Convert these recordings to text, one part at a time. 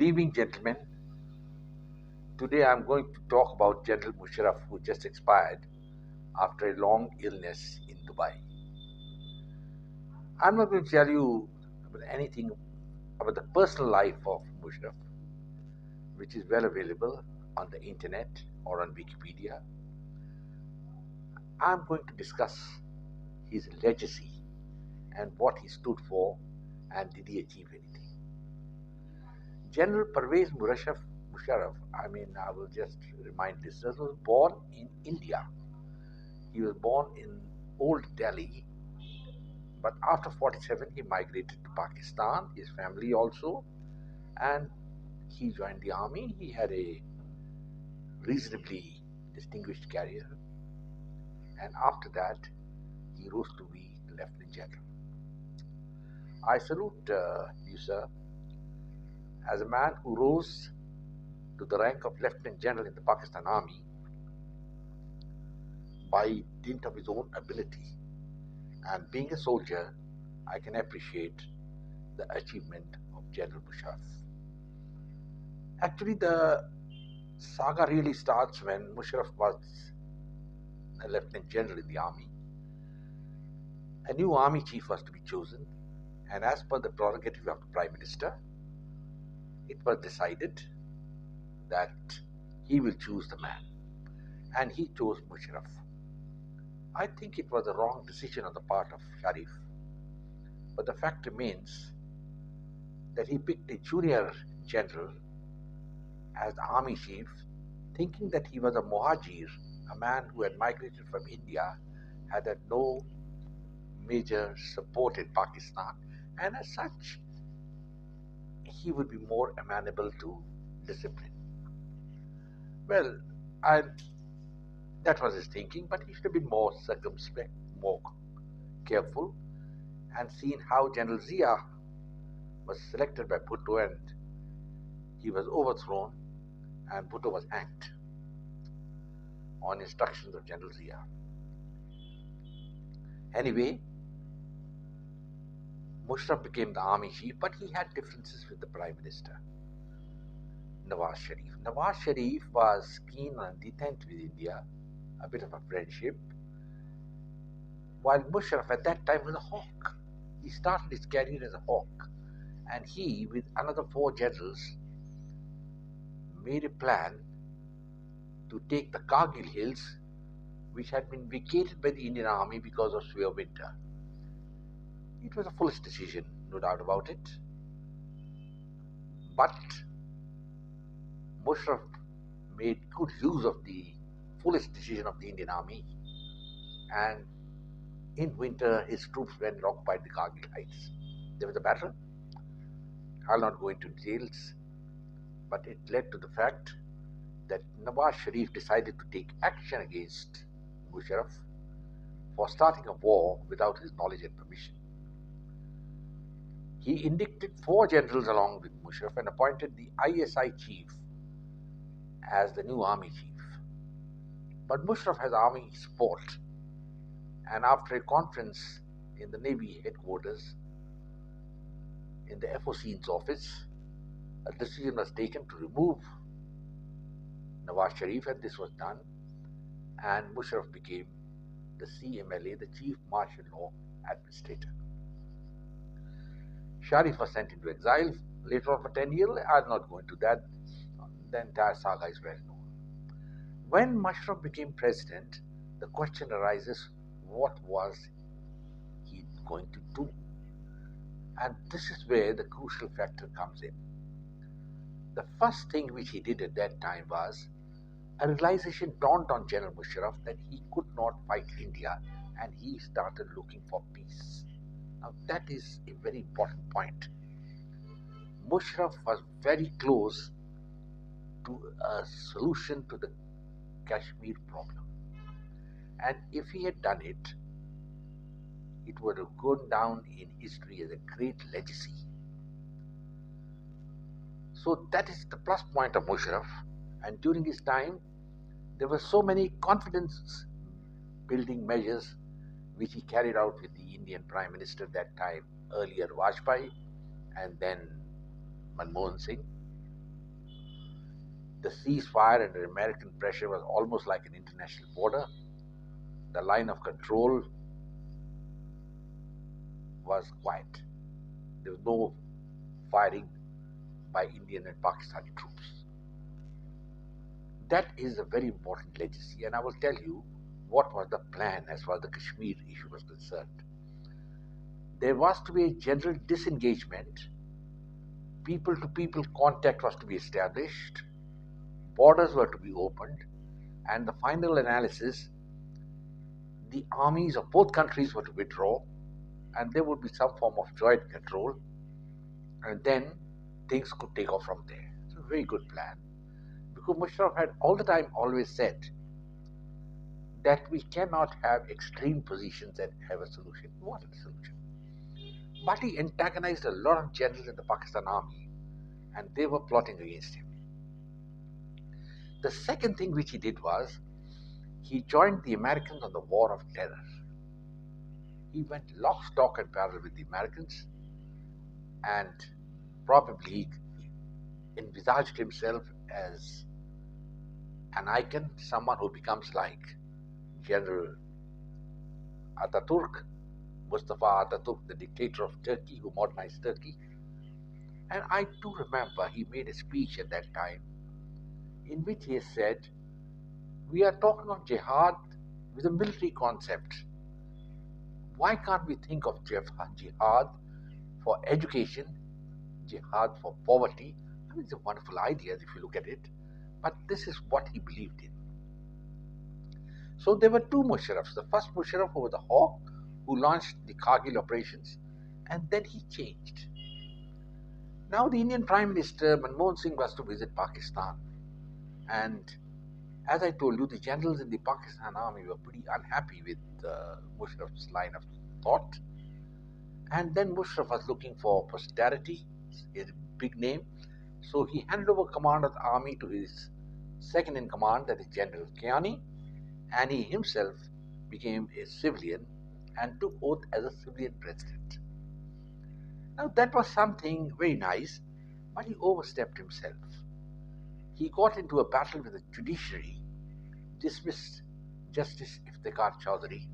Good evening, gentlemen. Today I'm going to talk about General Musharraf, who just expired after a long illness in Dubai. I'm not going to tell you about anything about the personal life of Musharraf, which is well available on the internet or on Wikipedia. I'm going to discuss his legacy and what he stood for and did he achieve anything. General Parvez Musharraf, I will just remind listeners, was born in India. He was born in Old Delhi, but after 47 he migrated to Pakistan, his family also, and he joined the army. He had a reasonably distinguished career, and after that he rose to be Lieutenant General. I salute you, sir, as a man who rose to the rank of Lieutenant General in the Pakistan Army by dint of his own ability. And being a soldier, I can appreciate the achievement of General Musharraf. Actually, the saga really starts when Musharraf was a Lieutenant General in the army. A new army chief was to be chosen, and as per the prerogative of the Prime Minister, it was decided that he will choose the man, and he chose Musharraf. I think it was a wrong decision on the part of Sharif, but the fact remains that he picked a junior general as the army chief, thinking that he was a muhajir, a man who had migrated from India, had no major support in Pakistan, and as such, he would be more amenable to discipline. Well, that was his thinking, but he should have been more circumspect, more careful, and seen how General Zia was selected by Bhutto and he was overthrown and Bhutto was hanged on instructions of General Zia. Anyway, Musharraf became the army chief, but he had differences with the Prime Minister, Nawaz Shariff. Nawaz Shariff was keen on detente with India, a bit of a friendship, while Musharraf at that time was a hawk. He started his career as a hawk, and he, with another 4 generals, made a plan to take the Kargil hills, which had been vacated by the Indian army because of severe winter. It was a foolish decision, no doubt about it, but Musharraf made good use of the foolish decision of the Indian army, and in winter his troops went and occupied the Kargil heights. There was a battle. I'll not go into details, but it led to the fact that Nawaz Sharif decided to take action against Musharraf for starting a war without his knowledge and permission. He indicted 4 generals along with Musharraf and appointed the ISI chief as the new army chief. But Musharraf has army support, and after a conference in the Navy headquarters, in the FOC's office, a decision was taken to remove Nawaz Sharif, and this was done, and Musharraf became the CMLA, the Chief Martial Law Administrator. Sharif was sent into exile later on for 10 years. I'll not go into that. The entire saga is well known. When Musharraf became president, the question arises, what was he going to do? And this is where the crucial factor comes in. The first thing which he did at that time was a realization dawned on General Musharraf that he could not fight India, and he started looking for peace. Now that is a very important point. Musharraf was very close to a solution to the Kashmir problem, and if he had done it, it would have gone down in history as a great legacy. So that is the plus point of Musharraf, and during his time there were so many confidence building measures which he carried out with the Indian Prime Minister that time, earlier Vajpayee and then Manmohan Singh. The ceasefire under American pressure was almost like an international border. The line of control was quiet. There was no firing by Indian and Pakistani troops. That is a very important legacy, and I will tell you what was the plan as far as the Kashmir issue was concerned. There was to be a general disengagement, people to people contact was to be established, borders were to be opened, and the final analysis, the armies of both countries were to withdraw, and there would be some form of joint control, and then things could take off from there. It's a very good plan. Because Musharraf had all the time always said that we cannot have extreme positions and have a solution. We wanted a solution. But he antagonized a lot of generals in the Pakistan army, and they were plotting against him. The second thing which he did was, he joined the Americans on the war of terror. He went lock, stock, and barrel with the Americans, and probably envisaged himself as an icon, someone who becomes like General Ataturk, Mustafa Ataturk, the dictator of Turkey, who modernized Turkey. And I do remember he made a speech at that time in which he said, we are talking of jihad with a military concept. Why can't we think of jihad for education, jihad for poverty? I mean, it's a wonderful idea if you look at it, but this is what he believed in. So there were two Musharrafs. The first Musharraf was the hawk who launched the Kargil operations, and then he changed. Now the Indian Prime Minister Manmohan Singh was to visit Pakistan, and as I told you, the generals in the Pakistan army were pretty unhappy with Musharraf's line of thought. And then Musharraf was looking for posterity, his big name. So he handed over command of the army to his second in command, that is General Kiani, and he himself became a civilian and took oath as a civilian president. Now that was something very nice, but he overstepped himself. He got into a battle with the judiciary, dismissed Justice Iftikhar Chaudhary,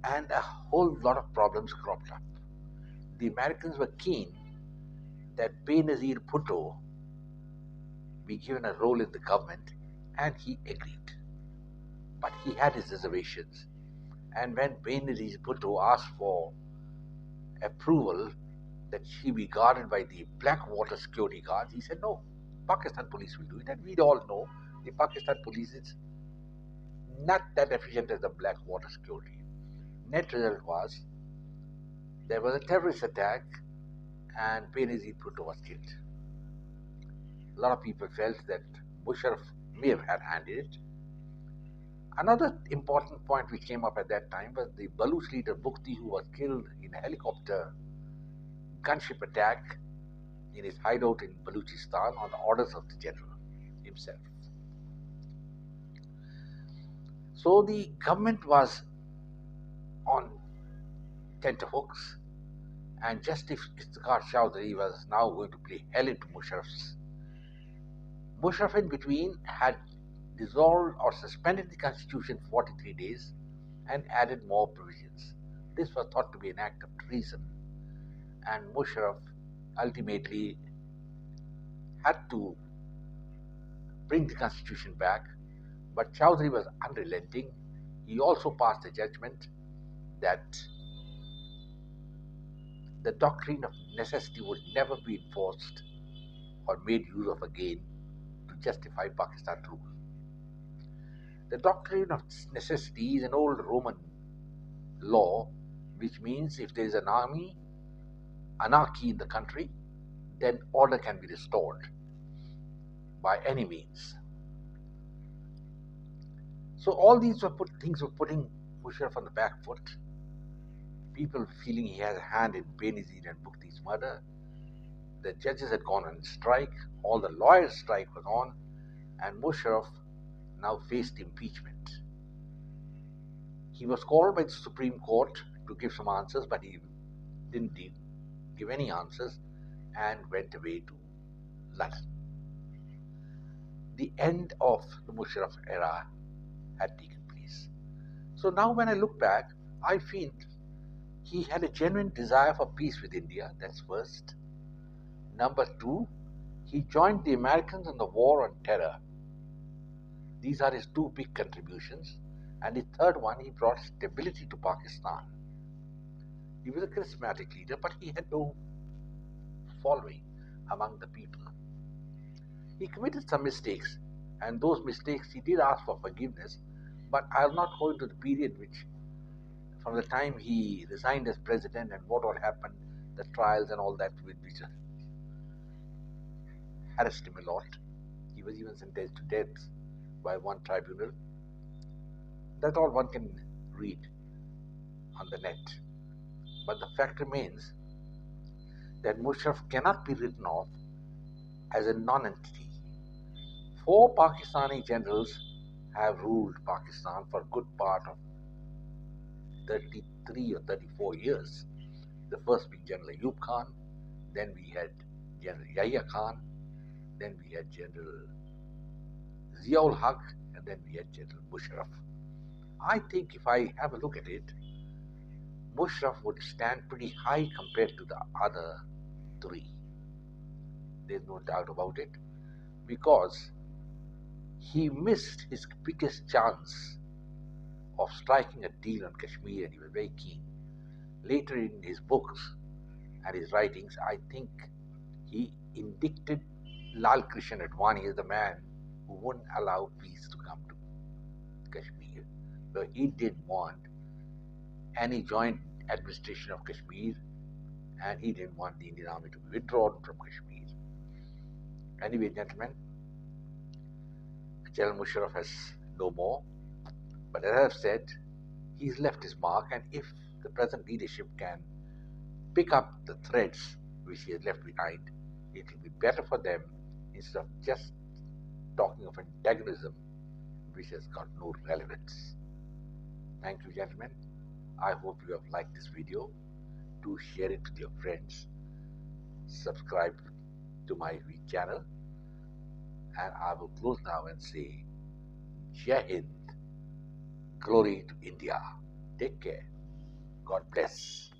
and a whole lot of problems cropped up. The Americans were keen that Benazir Bhutto be given a role in the government, and he agreed. But he had his reservations, and when Benazir Bhutto asked for approval that she be guarded by the Blackwater security guards, he said no, Pakistan police will do it, and we all know the Pakistan police is not that efficient as the Blackwater security. Net result was, there was a terrorist attack and Benazir Bhutto was killed. A lot of people felt that Musharraf may have had handed it. Another important point which came up at that time was the Baluch leader Bukti, who was killed in a helicopter gunship attack in his hideout in Baluchistan on the orders of the general himself. So the government was on tenterhooks, and Justice Iftikhar Chaudhary was now going to play hell into Musharraf's. Musharraf in between had dissolved or suspended the constitution for 43 days and added more provisions. This was thought to be an act of treason, and Musharraf ultimately had to bring the constitution back, but Chaudhary was unrelenting. He also passed a judgment that the doctrine of necessity would never be enforced or made use of again to justify Pakistan rule. The doctrine of necessity is an old Roman law, which means if there is an anarchy in the country, then order can be restored by any means. So all these things were putting Musharraf on the back foot. People feeling he has a hand in Benazir and Bukti's murder. The judges had gone on strike, all the lawyers' strike was on, and Musharraf now faced impeachment. He was called by the Supreme Court to give some answers, but he didn't give any answers and went away to London. the end of the Musharraf era had taken place. So now when I look back, I feel he had a genuine desire for peace with India, that's first. Number two, he joined the Americans in the war on terror. These are his two big contributions. And the third one, he brought stability to Pakistan. He was a charismatic leader, but he had no following among the people. He committed some mistakes, and those mistakes he did ask for forgiveness, but I'll not go into the period which, from the time he resigned as president and what all happened, the trials and all that, which harassed him a lot. He was even sentenced to death by one tribunal. That's all one can read on the net. But the fact remains that Musharraf cannot be written off as a non-entity. 4 Pakistani generals have ruled Pakistan for a good part of 33 or 34 years. The first being General Ayub Khan, then we had General Yahya Khan, then we had General Ziaul Haq, and then we had General Musharraf. I think if I have a look at it, Musharraf would stand pretty high compared to the other 3. There's no doubt about it, because he missed his biggest chance of striking a deal on Kashmir, and he was very keen. Later in his books and his writings, I think he indicted Lal Krishna Advani as the man who wouldn't allow peace to come to Kashmir. But he didn't want any joint administration of Kashmir, and he didn't want the Indian army to be withdrawn from Kashmir. Anyway, gentlemen, General Musharraf has no more, but as I've said, he's left his mark, and if the present leadership can pick up the threads which he has left behind, it will be better for them instead of just talking of antagonism which has got no relevance. Thank you, gentlemen. I hope you have liked this video. Do share it with your friends. Subscribe to my channel. And I will close now and say, Jai Hind, glory to India. Take care. God bless.